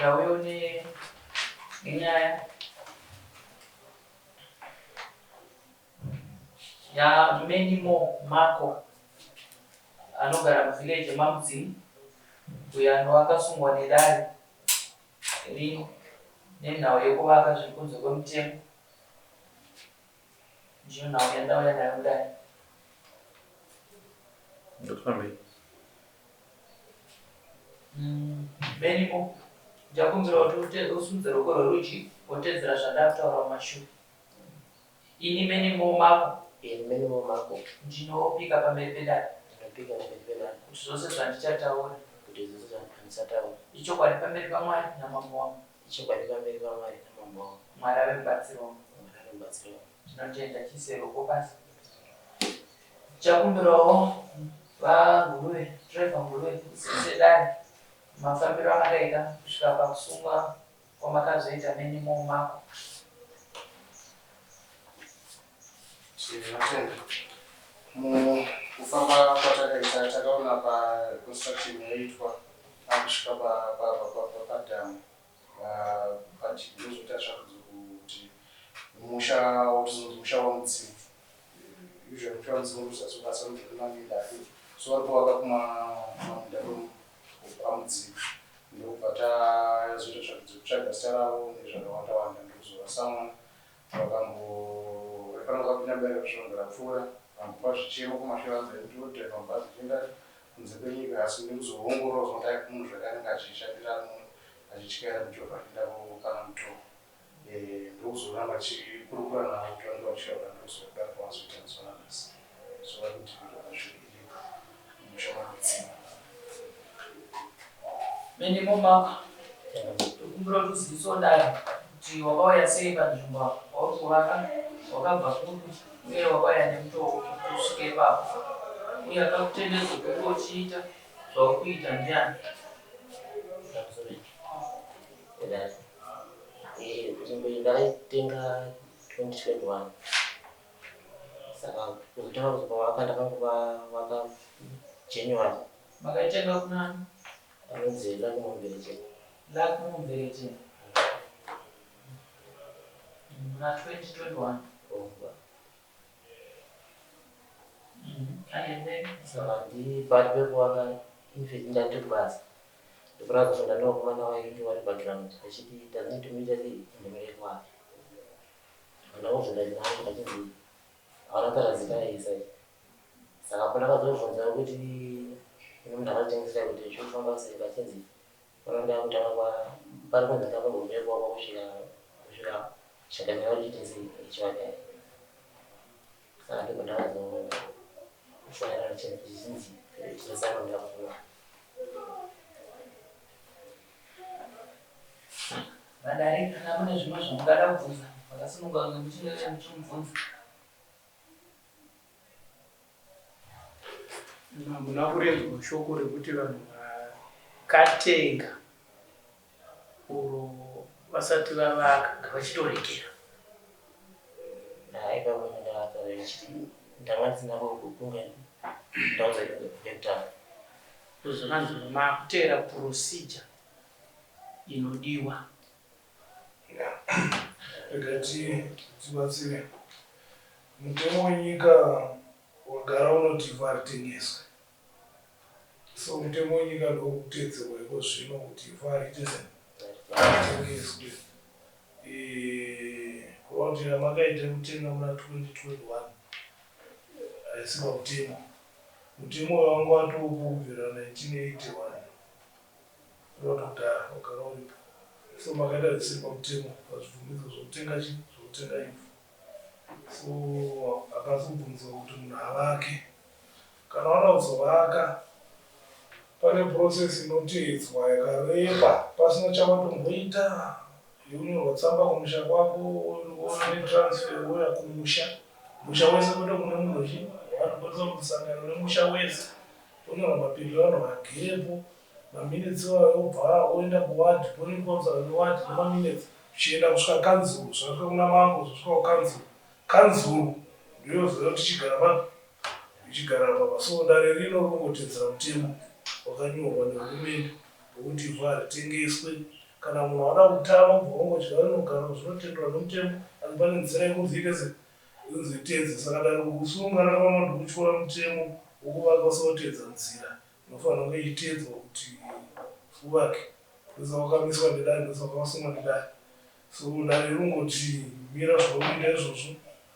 ndauyo nenyaya yaMenimo Marco anogara muvillage Mamudzi, uyo akasungwa nedare rino nenhau yekuvaka zviri kunze kwemutemo. Ndiyo nhau yandauya nayo kudai. Menimo ndakumbira kuti usudze ruoko rworudyi wotedzera zvandakutaura mumashure. Ini Menimo Marco. Menimo Marco. Ndinopika pamberi pedare. Ndinopika pamberi pedare. Kuti zvose zvandichataura. Kuti zvose zvandichandichataura. Ichokwadi pamberi paMwari naMambo wangu. Ichokwadi pamberi paMwari naMambo wangu. Mwari ave mubatsiri wangu. Mwari ave mubatsiri wangu. Ndinotenda chiise ruoko basi. Ndichakumbirawo vaNguruve, driver Nguruve kusise dare. Mafambiro akadaika kusvika pakusungwa kwamakazoita Menimo Marco. Tinotenda. Mukufamba kwatakaita takaona paconstruction yaitwa akusvika padhamu. Ndozota tsvakudzo kuti musha waMudzimu. Usually musha waMudzimu uzasubasa ndokunamida. So varikuvaka kumamunda paMudzimu. Ndobva tazoita tsvakudzo kutsvaga zita ravo nezvakawanda ndozova someone vakapinda mberi kusvongera pfuura vamupa zvichemo kumashure vanzi ndodheva mabhazi kuenda kunze kwenyika asi ndikuzoongororwa kuti munhu zvakanenge achishandira munhu achityaira muchovha achienda kana mutombo ndokuzoramba chikurukura navo kuti vange vachitaura ndozogara pavazoita nzwananasi so vakuti zviri musha waMudzimu. Menimo Marco. Ndokumbira kuti uzivisewo dare kuti wakauya sei panzvimbo pauri kuvaka, wakabva kuri uye wakauya nemutoo kusvika ipapo. Uye akakutendedza kuti uchiita zvauri kuita ndiani? Nzvimbo iyi ndakaitenga 2021. Saka kuzotanga kuzovaka ndakangova January. Makaitenga kunani? Anonzi Lucky Mumbereche. Lucky Mumbereche. Na 2021. And then? Saka ndipari pekuvaka infect ndandiri kubasa. Ndokura kuzonda ndokumana wainge vari background achiti doesn't meet the ndimekuvaka. Ndakuzonda ndinangu ndachinzi havanatarazika isa. Saka pandakazobvunza kuti munhu akatengesera kuti chofamba sei vachinzi vanoda kutanga pari kunzi ndakambomekwa kusvika chakanaka kuti sei ichivaka. Saka ndipo ndakazofanira chizhinji chisama ndakuvula. Vadare kana mune zvimwe zvamungada kubvunza vakasimuka kunge muchinenge muchimubvunza. Muna kurenzwa shoko rekuti vanhu vakatenga uro vasati vavaka ngavachitorekera. Pamwe ndakataura chiti ndanga ndisina kunge ndaudza vekutanga. Kuzonanzi makuteera procedure inodiwa. Regati tibatsire. Mutemo wenyika wagara unoti ifa ritengeswe. So mutemo wenyika ndokutedzerwa iko zvino kuti ifa ritengeswe. Kureva kuti makaita mutenga muna 2021 haisi pamutemo. Mutemo wanga watopo kubvira 1981. Ndokudhara wagara uripo. So makaita zvisiri pamutemo pazvibvumiso zvokutenga ivhu. So akazobvunzwa kuti munhu avake. Kana wada kuzovaka pane process inotedzwa yakareba pasina chamatomboita. Yonyorwa tsamba kumusha kwako, woona netransfer wouya kumusha. Musha wese kwete kune munhu wanobatwa musangano nemusha wese. Wonyorwa mapindu avanhu vagerepo. Maminitsi wobva woenda kuwadi, poni kumusangano newadi nemaminitsi. Uchienda kusvika kanzuru, zvasvika kuna mambo, zvasvika kukanzuru. Kanzuru ndiyo zoya kuti ichigara papa. So dare rino rinongotedzera mutemo wakanyorwa nehurumende wokuti ifa ritengeswe kana munhu wada kutama bvongodya rinogara zvinotenderwa nomutemo asi pane nzira yekuzviita sekunzvitedza. Saka danho kusunga rakaona kuti kutyora mutemo wokuvaka usawotedza nzira inofanira kunge ichitedzwa kuti uvake. Ndosa wakamiswa nedanho, ndosa wakasungwa nedanho. So danho rinongoti mira zvaunoita izvozvo.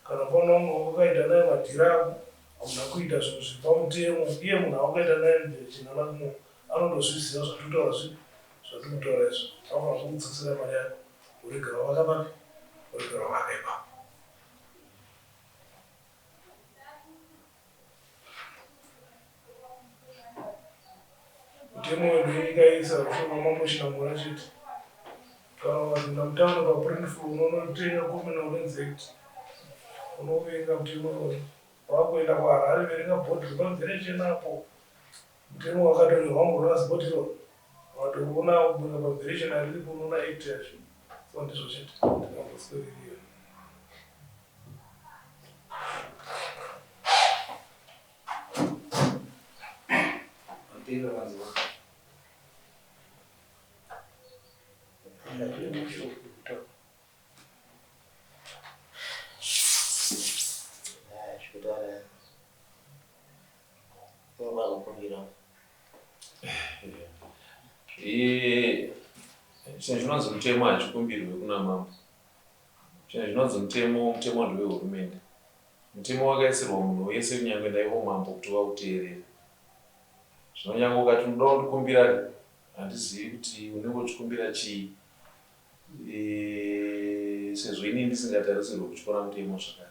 Kana pano wakaita naye madhira ako hamuna kuita zvinhu zviri pamutemo, iye munhu awakaita naye china lakumo anondozviziva zvatinotaura izvo. Anofanira kukudzosera mari yako uregera wakapaka uregera wakaipa. Mutemo wedu wenyika isa ushoma mamoshina mura chete. Kana wazvinda mutaona paprintful unonotenga communal exec unovenga mutemo uyu. Wakuenda kuHarare verenga bhodhi repamvere chenapo. Mutemo wakatonyorwa murasi bhodhi ro. Watoona kubvunza pamvere chena riripo unoona 8 yazvo. So ndizvo chete. Ndingambosweriria. Ndiro vanzwa. Chinhu chinonzi mutemo hachikumbirwe kuna mambo. Chinhu chinonzi mutemo ndewehurumende. Mutemo wakaisirwa munhu wese kunyange ndaivo mambo kuti vauteerere. Zvinonyanga ukati unoda kundikumbira, handizivi kuti unenge uchikumbira chii. Sezvo ini ndisingatarisirwe kutyora mutemo zvakare.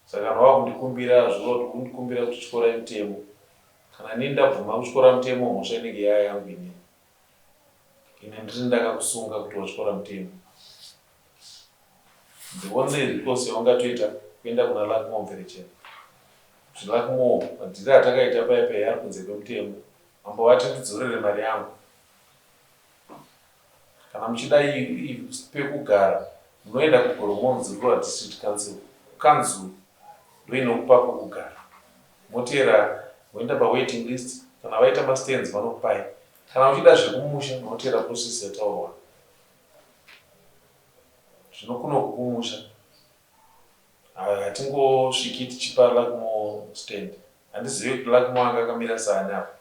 Saka kana wakundikumbira zviva kuti kundikumbira kuti tyora mutemo. Kana nini ndabvuma kutyora mutemo, mhosva inenge yangu inini. Ine ndiri ndakakusunga kuti watyora mutemo. The only recourse yaungatoita kuenda kuna Lakumo mvere chena. Kuti Lakumo madhiri atakaita paipai ari kunze kwemutemo, mambo vati ndidzorere mari yangu. Kana muchida pekugara, munoenda kuGoromonzi Rural District Council. Council ndoinokupa pekugara. Moteera moenda pawaiting list, kana vaita mastands vanokupai. Kana uchida zvekumusha, munoteera process yataurwa. Zvinokuno kukumusha. Hatingosviki tichipa Lakumo stand. Handizivi kuti Lakumo anga akamira saani apa.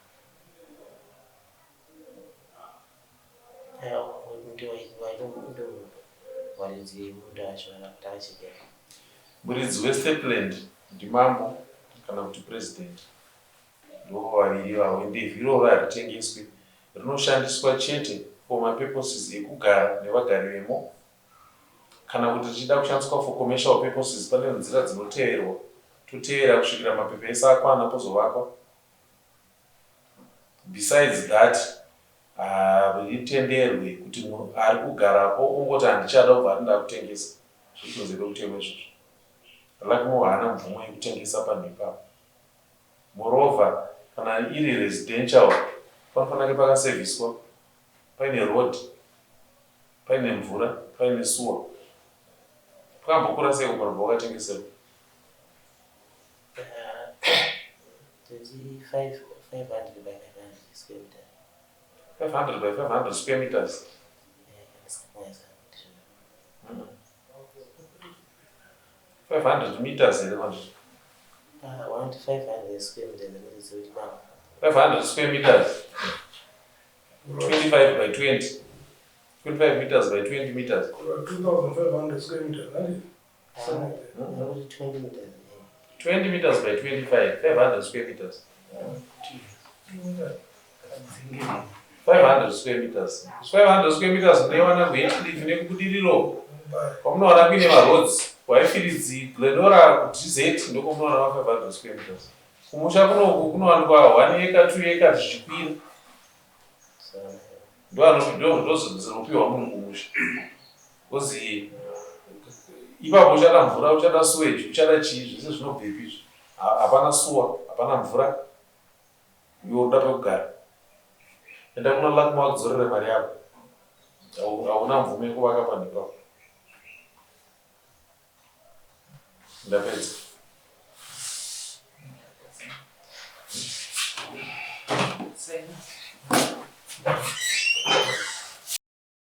Muridzi weStepland ndimambo kana kuti president. Ndovaviri vavo. Ndevhi iroro haritengeswi. Rinoshandiswa chete for mapurposes ekugara nevagari vemo. Kana kuti tichida kushandiswa for commercial purposes, pane nzira dzinoteerwa. Toteera kusvikira mapepa ese akwana pozovakwa. Besides that, ritenderwe kuti munhu ari kugarapo ungoti handichada kubva anoda kutengesa. Zvikunze kwemutemo izvozvo. Lakumo haana mvumo yekutengesa panhu ipapo. Moreover, kana iri residential, panofanira kunge pakaserviswa. Paine road, paine mvura, paine sewer. Pakambokura sei kumarubva wakatengeserwa? 500 by 500 square meters. 500 by 500 square meters. 500 meters here, man. 500 square meters. 500 square meters. 25 by 20. 25 meters by 20 meters. 2,500 square meters, right? 20 meters. 20 meters by 25, 500 square meters. 500 square meters. 500 square meters, unewana kuHeathcliff nekubudiriro. Pamunowana kuine maroads, Waifilidzi, Glendora, GZ, ndokunowana 500 square meters. Kumusha kunoku kunowanikwa 1 acre, 2 acre zvichikwira. Ndozvinopiwa munhu kumusha. Kozi ipapo uchada mvura, uchada sewage, uchada chii, zvese zvinobvepi izvo. Hapana suwa, hapana mvura. Iwe unoda pekugara. Enda kuna Lakumo akudzorere mari yako. Hauna mvumo yekuvaka panhu ipapo. Ndapedza. Same.